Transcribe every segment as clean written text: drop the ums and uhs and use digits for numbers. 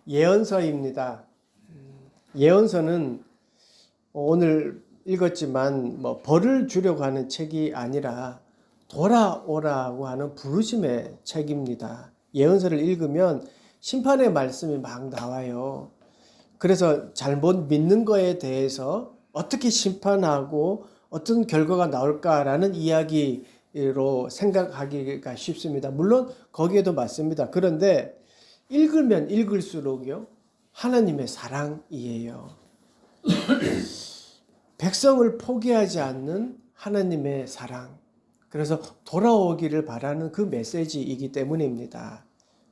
예언서입니다. 예언서는 오늘 읽었지만 벌을 주려고 하는 책이 아니라 돌아오라고 하는 부르심의 책입니다. 예언서를 읽으면 심판의 말씀이 막 나와요. 그래서 잘못 믿는 거에 대해서 어떻게 심판하고 어떤 결과가 나올까라는 이야기로 생각하기가 쉽습니다. 물론 거기에도 맞습니다. 그런데 읽으면 읽을수록요, 하나님의 사랑이에요. 백성을 포기하지 않는 하나님의 사랑. 그래서 돌아오기를 바라는 그 메시지이기 때문입니다.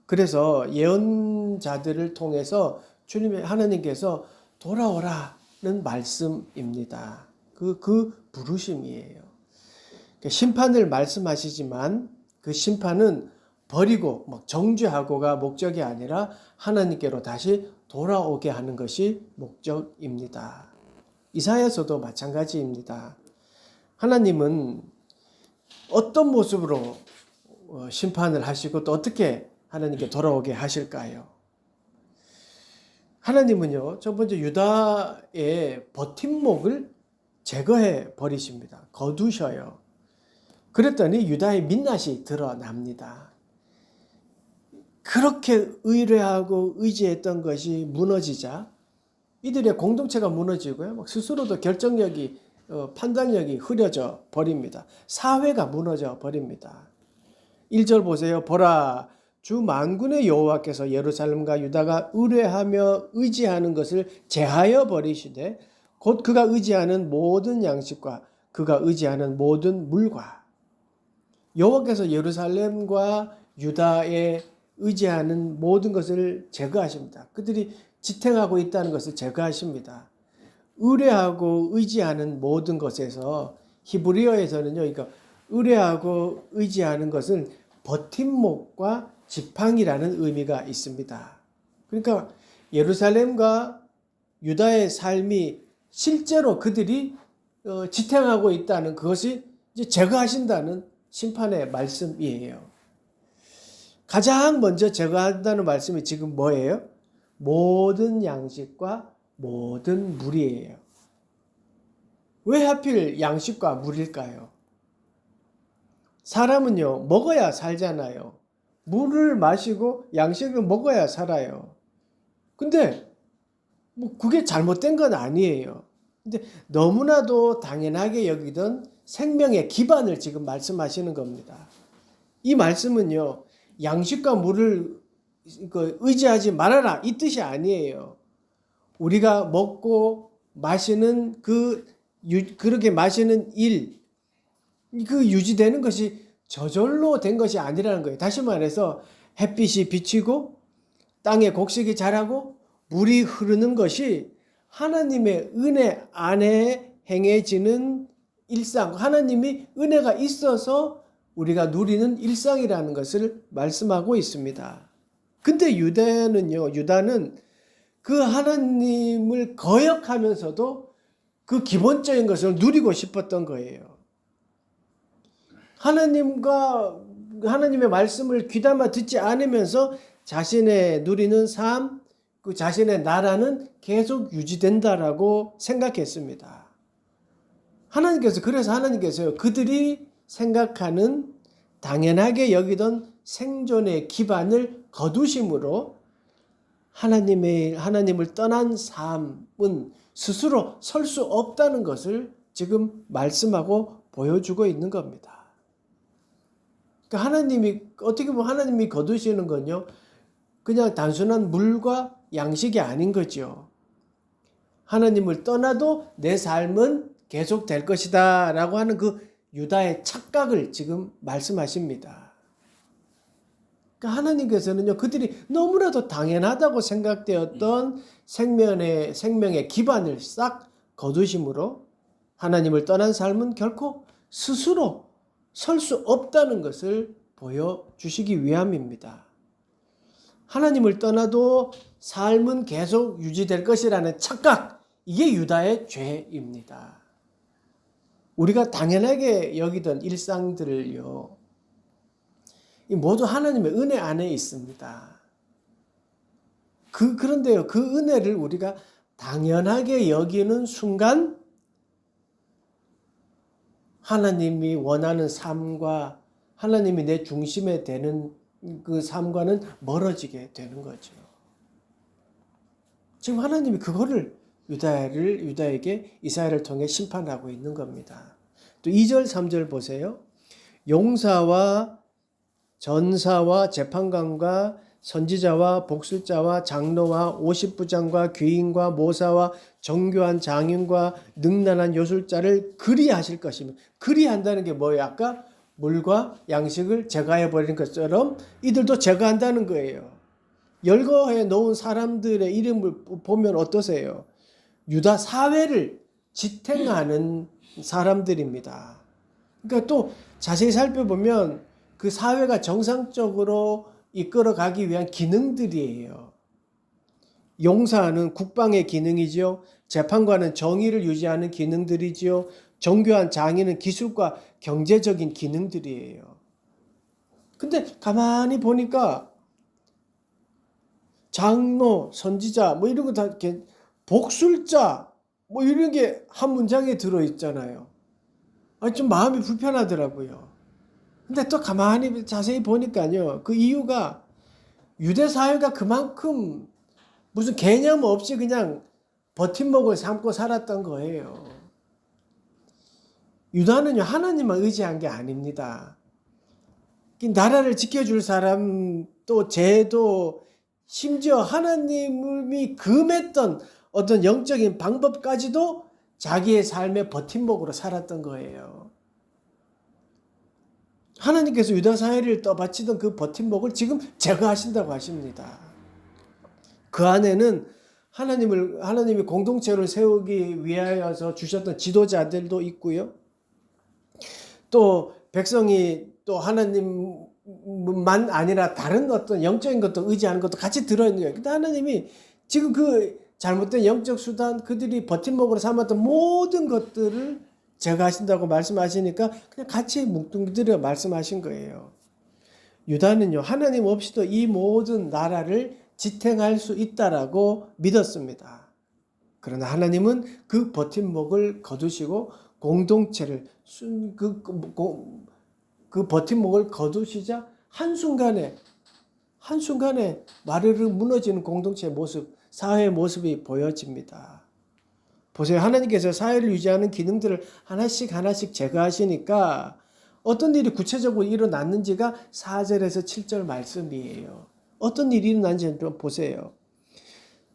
그래서 예언자들을 통해서 하나님께서 돌아오라는 말씀입니다. 그 부르심이에요. 심판을 말씀하시지만 그 심판은 버리고 정죄하고가 목적이 아니라 하나님께로 다시 돌아오게 하는 것이 목적입니다. 이사야서도 마찬가지입니다. 하나님은 어떤 모습으로 심판을 하시고 또 어떻게 하나님께 돌아오게 하실까요? 하나님은요, 첫 번째 유다의 버팀목을 제거해 버리십니다. 거두셔요. 그랬더니 유다의 민낯이 드러납니다. 그렇게 의뢰하고 의지했던 것이 무너지자 이들의 공동체가 무너지고요. 스스로도 결정력이, 판단력이 흐려져 버립니다. 사회가 무너져 버립니다. 1절 보세요. 보라, 주 만군의 여호와께서 예루살렘과 유다가 의뢰하며 의지하는 것을 제하여 버리시되 곧 그가 의지하는 모든 양식과 그가 의지하는 모든 물과. 여호와께서 예루살렘과 유다에 의지하는 모든 것을 제거하십니다. 그들이 지탱하고 있다는 것을 제거하십니다. 의뢰하고 의지하는 모든 것에서 히브리어에서는요, 이거 의뢰하고 의지하는 것은 버팀목과 지팡이라는 의미가 있습니다. 그러니까 예루살렘과 유다의 삶이 실제로 그들이 지탱하고 있다는 그것이 이제 제거하신다는 심판의 말씀이에요. 가장 먼저 제거한다는 말씀이 지금 뭐예요? 모든 양식과 모든 물이에요. 왜 하필 양식과 물일까요? 사람은요, 먹어야 살잖아요. 물을 마시고 양식을 먹어야 살아요. 근데 그게 잘못된 건 아니에요. 근데 너무나도 당연하게 여기던 생명의 기반을 지금 말씀하시는 겁니다. 이 말씀은요, 양식과 물을 의지하지 말아라 이 뜻이 아니에요. 우리가 먹고 마시는 그렇게 마시는 일, 그 유지되는 것이 저절로 된 것이 아니라는 거예요. 다시 말해서 햇빛이 비치고 땅에 곡식이 자라고 물이 흐르는 것이 하나님의 은혜 안에 행해지는 일상, 하나님이 은혜가 있어서 우리가 누리는 일상이라는 것을 말씀하고 있습니다. 근데 유다는 그 하나님을 거역하면서도 그 기본적인 것을 누리고 싶었던 거예요. 하나님의 말씀을 귀담아 듣지 않으면서 자신의 누리는 삶, 그 자신의 나라는 계속 유지된다라고 생각했습니다. 그래서 하나님께서요, 그들이 생각하는 당연하게 여기던 생존의 기반을 거두심으로 하나님을 떠난 삶은 스스로 설 수 없다는 것을 지금 말씀하고 보여주고 있는 겁니다. 그러니까 어떻게 보면 하나님이 거두시는 건요, 그냥 단순한 물과 양식이 아닌 거죠. 하나님을 떠나도 내 삶은 계속될 것이다 라고 하는 그 유다의 착각을 지금 말씀하십니다. 그러니까 하나님께서는요, 그들이 너무나도 당연하다고 생각되었던 생명의 기반을 싹 거두심으로 하나님을 떠난 삶은 결코 스스로 설 수 없다는 것을 보여주시기 위함입니다. 하나님을 떠나도 삶은 계속 유지될 것이라는 착각, 이게 유다의 죄입니다. 우리가 당연하게 여기던 일상들을요, 모두 하나님의 은혜 안에 있습니다. 그런데요, 그 은혜를 우리가 당연하게 여기는 순간 하나님이 원하는 삶과 하나님이 내 중심에 되는 그 삶과는 멀어지게 되는 거죠. 지금 하나님이 그거를 유다에게 이사야를 통해 심판하고 있는 겁니다. 또 2절 3절 보세요. 용사와 전사와 재판관과 선지자와 복술자와 장로와 50부장과 귀인과 모사와 정교한 장인과 능란한 요술자를 그리하실 것이며, 그리한다는 게 뭐예요? 아까 물과 양식을 제거해 버리는 것처럼 이들도 제거한다는 거예요. 열거해 놓은 사람들의 이름을 보면 어떠세요? 유다 사회를 지탱하는 사람들입니다. 그러니까 또 자세히 살펴보면 그 사회가 정상적으로 이끌어가기 위한 기능들이에요. 용사는 국방의 기능이지요. 재판관은 정의를 유지하는 기능들이지요. 정교한 장인은 기술과 경제적인 기능들이에요. 근데 가만히 보니까 장로, 선지자 뭐 이런 거 다 이렇게 복술자 뭐 이런 게 한 문장에 들어 있잖아요. 좀 마음이 불편하더라고요. 근데 또 가만히 자세히 보니까요. 그 이유가 유대 사회가 그만큼 무슨 개념 없이 그냥 버팀목을 삼고 살았던 거예요. 유다는요, 하나님만 의지한 게 아닙니다. 나라를 지켜줄 사람, 또 제도, 심지어 하나님이 금했던 어떤 영적인 방법까지도 자기의 삶의 버팀목으로 살았던 거예요. 하나님께서 유다 사회를 떠받치던 그 버팀목을 지금 제거하신다고 하십니다. 그 안에는 하나님이 공동체를 세우기 위하여서 주셨던 지도자들도 있고요. 또 백성이 또 하나님만 아니라 다른 어떤 영적인 것도 의지하는 것도 같이 들어있는 거예요. 근데 하나님이 지금 그 잘못된 영적 수단, 그들이 버팀목으로 삼았던 모든 것들을 제거하신다고 말씀하시니까 그냥 같이 뭉뚱그려 말씀하신 거예요. 유다는요, 하나님 없이도 이 모든 나라를 지탱할 수 있다라고 믿었습니다. 그러나 하나님은 그 버팀목을 거두시고 공동체를 그 버팀목을 거두시자 한순간에 마르르 무너지는 공동체의 모습, 사회의 모습이 보여집니다. 보세요. 하나님께서 사회를 유지하는 기능들을 하나씩 제거하시니까 어떤 일이 구체적으로 일어났는지가 4절에서 7절 말씀이에요. 어떤 일이 일어난지 좀 보세요.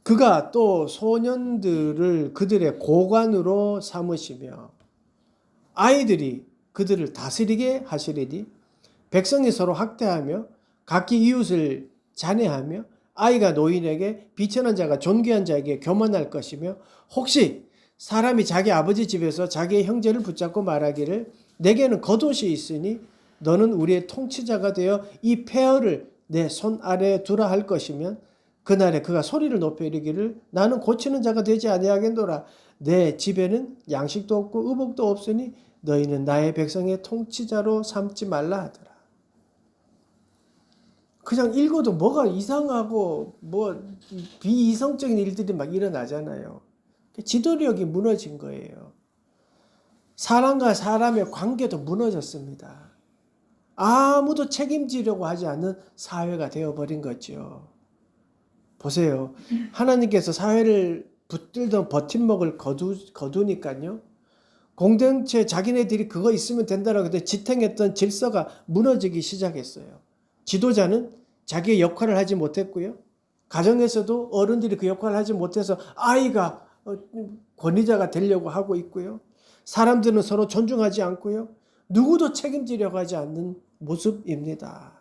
그가 또 소년들을 그들의 고관으로 삼으시며 아이들이 그들을 다스리게 하시리니 백성이 서로 학대하며 각기 이웃을 잔해하며 아이가 노인에게 비천한 자가 존귀한 자에게 교만할 것이며 혹시 사람이 자기 아버지 집에서 자기의 형제를 붙잡고 말하기를 내게는 겉옷이 있으니 너는 우리의 통치자가 되어 이 폐허를 내 손 아래에 두라 할 것이면 그날에 그가 소리를 높여 이르기를 나는 고치는 자가 되지 아니하겠노라. 내 집에는 양식도 없고 의복도 없으니 너희는 나의 백성의 통치자로 삼지 말라 하더라. 그냥 읽어도 뭐가 이상하고 뭐 비이성적인 일들이 막 일어나잖아요. 지도력이 무너진 거예요. 사람과 사람의 관계도 무너졌습니다. 아무도 책임지려고 하지 않는 사회가 되어버린 거죠. 보세요. 하나님께서 사회를 붙들던 버팀목을 거두니까요. 공동체 자기네들이 그거 있으면 된다라고 지탱했던 질서가 무너지기 시작했어요. 지도자는 자기의 역할을 하지 못했고요. 가정에서도 어른들이 그 역할을 하지 못해서 아이가 권위자가 되려고 하고 있고요. 사람들은 서로 존중하지 않고요. 누구도 책임지려고 하지 않는 모습입니다.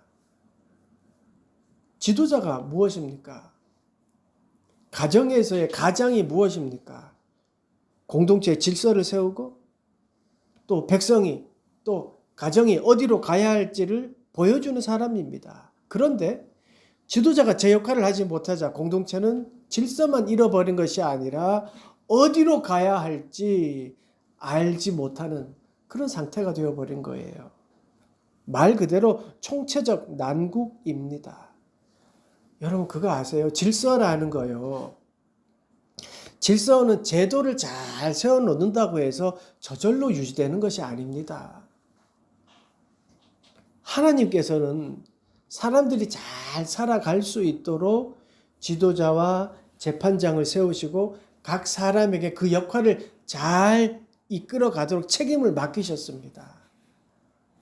지도자가 무엇입니까? 가정에서의 가장이 무엇입니까? 공동체의 질서를 세우고 또 백성이 또 가정이 어디로 가야 할지를 보여주는 사람입니다. 그런데 지도자가 제 역할을 하지 못하자 공동체는 질서만 잃어버린 것이 아니라 어디로 가야 할지 알지 못하는 그런 상태가 되어버린 거예요. 말 그대로 총체적 난국입니다. 여러분 그거 아세요? 질서라는 거요. 질서는 제도를 잘 세워놓는다고 해서 저절로 유지되는 것이 아닙니다. 하나님께서는 사람들이 잘 살아갈 수 있도록 지도자와 재판장을 세우시고 각 사람에게 그 역할을 잘 이끌어 가도록 책임을 맡기셨습니다.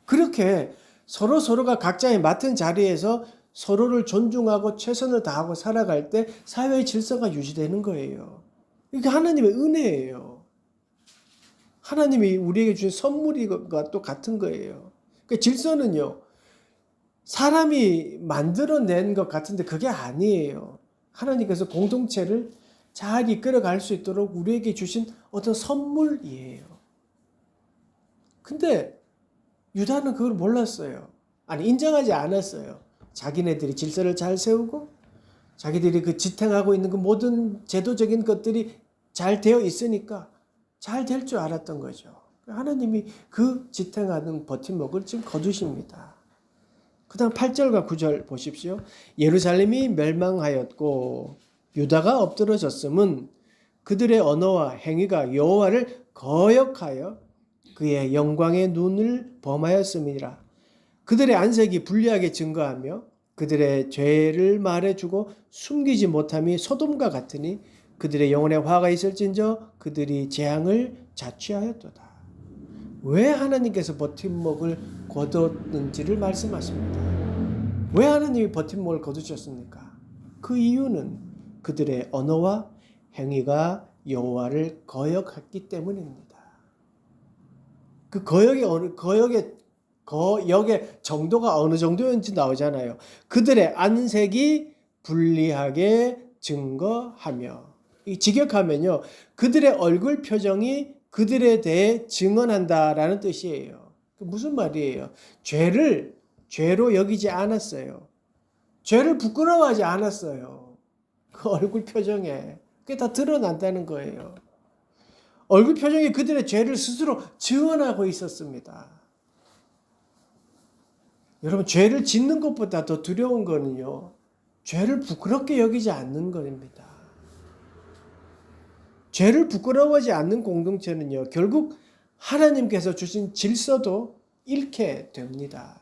그렇게 서로가 각자의 맡은 자리에서 서로를 존중하고 최선을 다하고 살아갈 때 사회의 질서가 유지되는 거예요. 이게 하나님의 은혜예요. 하나님이 우리에게 주신 선물과 또 같은 거예요. 그 질서는요, 사람이 만들어낸 것 같은데 그게 아니에요. 하나님께서 공동체를 잘 이끌어갈 수 있도록 우리에게 주신 어떤 선물이에요. 근데 유다는 그걸 몰랐어요. 아니, 인정하지 않았어요. 자기네들이 질서를 잘 세우고 자기들이 그 지탱하고 있는 그 모든 제도적인 것들이 잘 되어 있으니까 잘 될 줄 알았던 거죠. 하나님이 그 지탱하는 버팀목을 지금 거두십니다. 그 다음 8절과 9절 보십시오. 예루살렘이 멸망하였고 유다가 엎드러졌음은 그들의 언어와 행위가 여호와를 거역하여 그의 영광의 눈을 범하였음이라. 그들의 안색이 불리하게 증거하며 그들의 죄를 말해주고 숨기지 못함이 소돔과 같으니 그들의 영혼에 화가 있을진저 그들이 재앙을 자취하였도다. 왜 하나님께서 버팀목을 거뒀는지를 말씀하십니다. 왜 하나님이 버팀목을 거두셨습니까? 그 이유는 그들의 언어와 행위가 여호와를 거역했기 때문입니다. 그 거역의 정도가 어느 정도인지 나오잖아요. 그들의 안색이 불리하게 증거하며, 이 직역하면요, 그들의 얼굴 표정이 그들에 대해 증언한다라는 뜻이에요. 무슨 말이에요? 죄로 여기지 않았어요. 죄를 부끄러워하지 않았어요. 그 얼굴 표정에 그게 다 드러난다는 거예요. 얼굴 표정이 그들의 죄를 스스로 증언하고 있었습니다. 여러분, 죄를 짓는 것보다 더 두려운 거는요, 죄를 부끄럽게 여기지 않는 것입니다. 죄를 부끄러워하지 않는 공동체는요, 결국 하나님께서 주신 질서도 잃게 됩니다.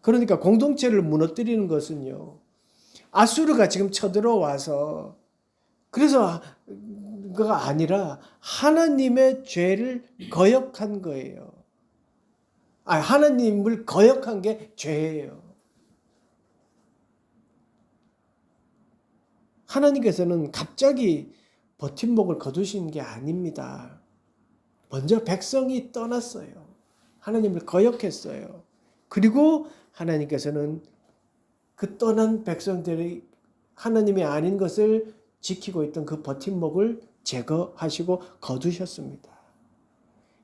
그러니까 공동체를 무너뜨리는 것은요, 아수르가 지금 쳐들어와서, 그래서 그가 아니라 하나님의 죄를 거역한 거예요. 하나님을 거역한 게 죄예요. 하나님께서는 갑자기 버팀목을 거두신 게 아닙니다. 먼저 백성이 떠났어요. 하나님을 거역했어요. 그리고 하나님께서는 그 떠난 백성들이 하나님이 아닌 것을 지키고 있던 그 버팀목을 제거하시고 거두셨습니다.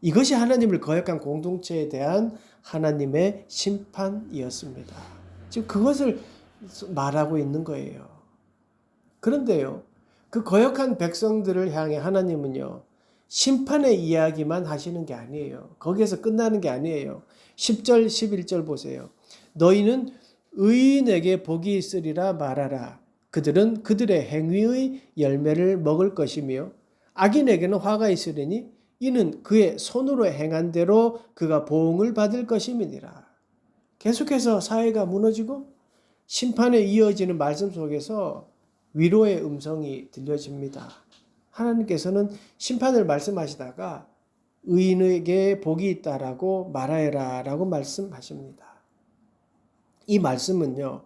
이것이 하나님을 거역한 공동체에 대한 하나님의 심판이었습니다. 지금 그것을 말하고 있는 거예요. 그런데요, 그 거역한 백성들을 향해 하나님은요, 심판의 이야기만 하시는 게 아니에요. 거기에서 끝나는 게 아니에요. 10절, 11절 보세요. 너희는 의인에게 복이 있으리라 말하라. 그들은 그들의 행위의 열매를 먹을 것이며 악인에게는 화가 있으리니 이는 그의 손으로 행한 대로 그가 보응을 받을 것임이니라. 계속해서 사회가 무너지고 심판에 이어지는 말씀 속에서 위로의 음성이 들려집니다. 하나님께서는 심판을 말씀하시다가 의인에게 복이 있다라고 말하여라라고 말씀하십니다. 이 말씀은요,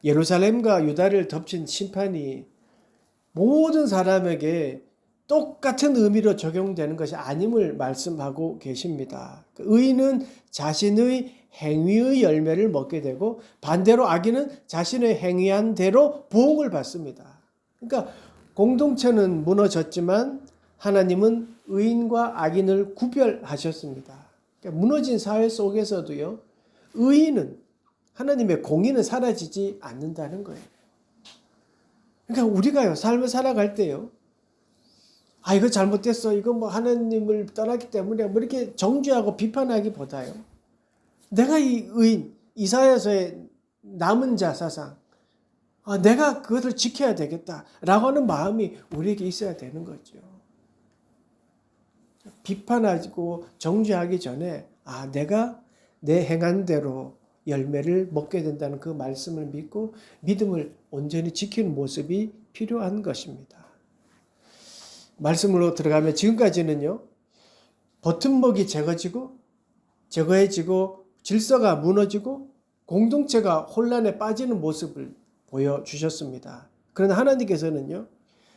예루살렘과 유다를 덮친 심판이 모든 사람에게 똑같은 의미로 적용되는 것이 아님을 말씀하고 계십니다. 의인은 자신의 행위의 열매를 먹게 되고 반대로 악인은 자신의 행위한 대로 보응을 받습니다. 그러니까 공동체는 무너졌지만 하나님은 의인과 악인을 구별하셨습니다. 그러니까 무너진 사회 속에서도요, 의인은 하나님의 공의는 사라지지 않는다는 거예요. 그러니까 우리가요, 삶을 살아갈 때요, 이거 잘못됐어. 이거 뭐 하나님을 떠났기 때문에 뭐 이렇게 정죄하고 비판하기보다요, 내가 이 의인, 이사야서의 남은 자 사상, 내가 그것을 지켜야 되겠다라고 하는 마음이 우리에게 있어야 되는 거죠. 비판하고 정죄하기 전에 내가 내 행한 대로 열매를 먹게 된다는 그 말씀을 믿고 믿음을 온전히 지키는 모습이 필요한 것입니다. 말씀으로 들어가면 지금까지는요. 버팀목이 제거해지고 질서가 무너지고 공동체가 혼란에 빠지는 모습을 보여주셨습니다. 그러나 하나님께서는요.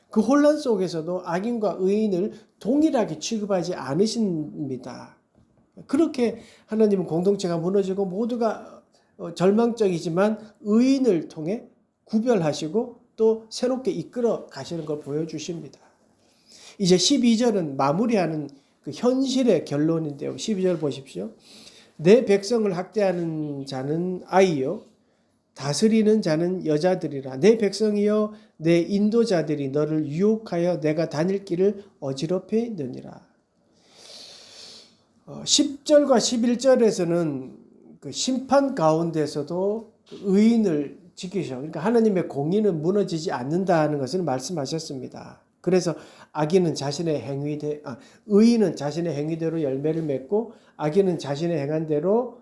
그 혼란 속에서도 악인과 의인을 동일하게 취급하지 않으십니다. 그렇게 하나님은 공동체가 무너지고 모두가 절망적이지만 의인을 통해 구별하시고 또 새롭게 이끌어 가시는 걸 보여주십니다. 이제 12절은 마무리하는 그 현실의 결론인데요. 12절 보십시오. 내 백성을 학대하는 자는 아이요 다스리는 자는 여자들이라. 내 백성이여 내 인도자들이 너를 유혹하여 내가 다닐 길을 어지럽히느니라. 10절과 11절에서는 그 심판 가운데서도 의인을 지키셔. 그러니까 하나님의 공의는 무너지지 않는다는 것을 말씀하셨습니다. 그래서 의인은 자신의 행위대로 열매를 맺고 악인은 자신의 행한 대로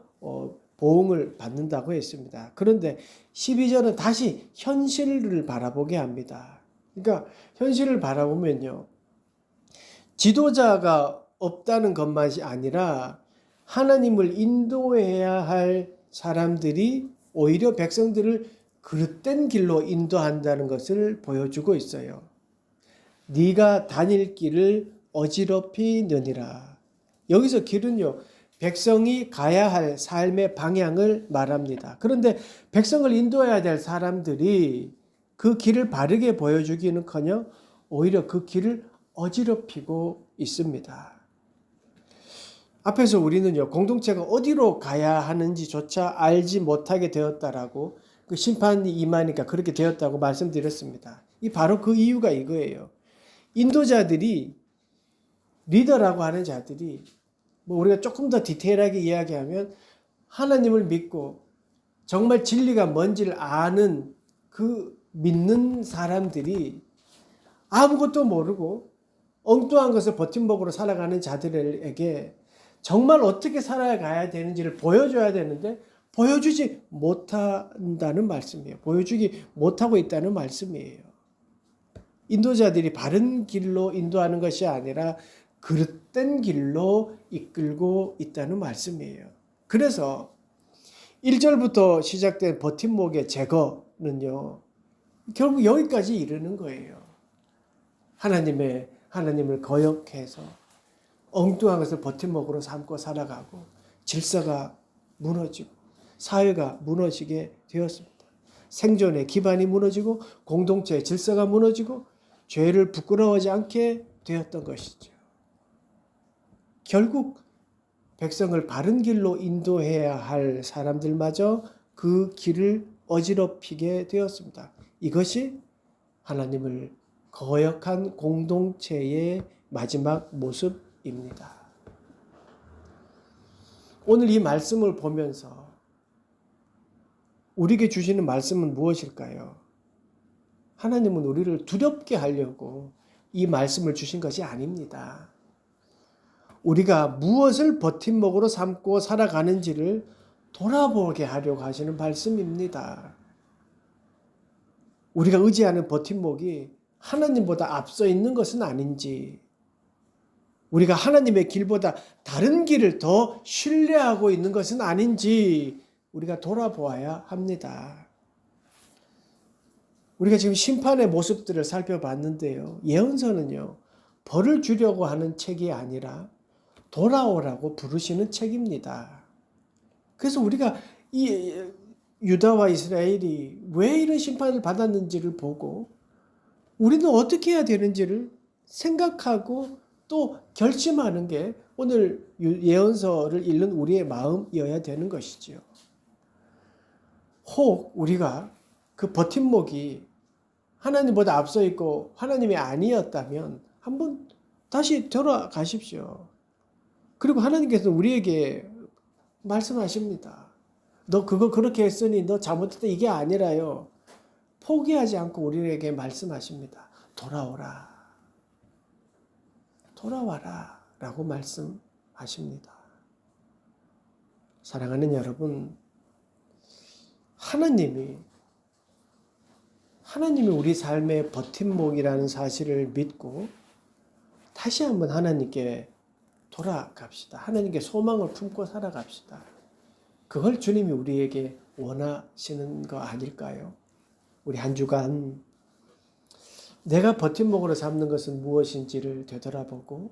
보응을 받는다고 했습니다. 그런데 12절은 다시 현실을 바라보게 합니다. 그러니까 현실을 바라보면요. 지도자가 없다는 것만이 아니라 하나님을 인도해야 할 사람들이 오히려 백성들을 그릇된 길로 인도한다는 것을 보여주고 있어요. 네가 다닐 길을 어지럽히느니라. 여기서 길은요. 백성이 가야 할 삶의 방향을 말합니다. 그런데 백성을 인도해야 될 사람들이 그 길을 바르게 보여주기는커녕 오히려 그 길을 어지럽히고 있습니다. 앞에서 우리는요. 공동체가 어디로 가야 하는지조차 알지 못하게 되었다라고 그 심판이 임하니까 그렇게 되었다고 말씀드렸습니다. 바로 그 이유가 이거예요. 인도자들이 리더라고 하는 자들이 우리가 조금 더 디테일하게 이야기하면 하나님을 믿고 정말 진리가 뭔지를 아는 그 믿는 사람들이 아무것도 모르고 엉뚱한 것을 버팀목으로 살아가는 자들에게 정말 어떻게 살아가야 되는지를 보여줘야 되는데 보여주지 못한다는 말씀이에요. 보여주기 못하고 있다는 말씀이에요. 인도자들이 바른 길로 인도하는 것이 아니라 그릇된 길로 이끌고 있다는 말씀이에요. 그래서 1절부터 시작된 버팀목의 제거는요. 결국 여기까지 이르는 거예요. 하나님을 거역해서 엉뚱한 것을 버팀목으로 삼고 살아가고 질서가 무너지고 사회가 무너지게 되었습니다. 생존의 기반이 무너지고 공동체의 질서가 무너지고 죄를 부끄러워하지 않게 되었던 것이죠. 결국 백성을 바른 길로 인도해야 할 사람들마저 그 길을 어지럽히게 되었습니다. 이것이 하나님을 거역한 공동체의 마지막 모습입니다. 오늘 이 말씀을 보면서 우리에게 주시는 말씀은 무엇일까요? 하나님은 우리를 두렵게 하려고 이 말씀을 주신 것이 아닙니다. 우리가 무엇을 버팀목으로 삼고 살아가는지를 돌아보게 하려고 하시는 말씀입니다. 우리가 의지하는 버팀목이 하나님보다 앞서 있는 것은 아닌지, 우리가 하나님의 길보다 다른 길을 더 신뢰하고 있는 것은 아닌지 우리가 돌아보아야 합니다. 우리가 지금 심판의 모습들을 살펴봤는데요. 예언서는요. 벌을 주려고 하는 책이 아니라 돌아오라고 부르시는 책입니다. 그래서 우리가 이 유다와 이스라엘이 왜 이런 심판을 받았는지를 보고 우리는 어떻게 해야 되는지를 생각하고 또 결심하는 게 오늘 예언서를 읽는 우리의 마음이어야 되는 것이지요. 혹 우리가 그 버팀목이 하나님보다 앞서 있고 하나님이 아니었다면 한번 다시 돌아가십시오. 그리고 하나님께서 우리에게 말씀하십니다. 너 그거 그렇게 했으니 너 잘못했다 이게 아니라요. 포기하지 않고 우리에게 말씀하십니다. 돌아오라. 돌아와라. 라고 말씀하십니다. 사랑하는 여러분, 하나님이 우리 삶의 버팀목이라는 사실을 믿고 다시 한번 하나님께 돌아갑시다. 하나님께 소망을 품고 살아갑시다. 그걸 주님이 우리에게 원하시는 거 아닐까요? 우리 한 주간 내가 버팀목으로 삼는 것은 무엇인지를 되돌아보고,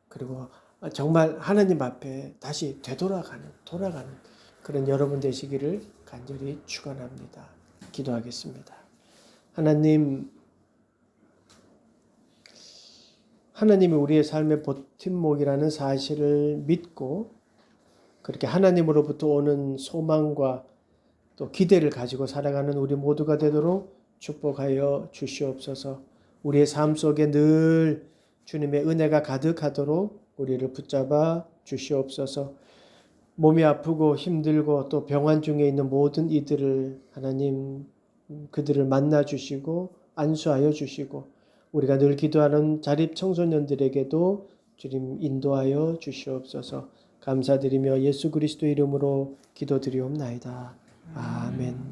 그리고 정말 하나님 앞에 다시 돌아가는 그런 여러분 되시기를 간절히 축원합니다. 기도하겠습니다. 하나님이 우리의 삶의 버팀목이라는 사실을 믿고 그렇게 하나님으로부터 오는 소망과 또 기대를 가지고 살아가는 우리 모두가 되도록 축복하여 주시옵소서. 우리의 삶 속에 늘 주님의 은혜가 가득하도록 우리를 붙잡아 주시옵소서. 몸이 아프고 힘들고 또 병환 중에 있는 모든 이들을 하나님 그들을 만나 주시고 안수하여 주시고, 우리가 늘 기도하는 자립 청소년들에게도 주님 인도하여 주시옵소서. 감사드리며 예수 그리스도 이름으로 기도드리옵나이다. 아멘.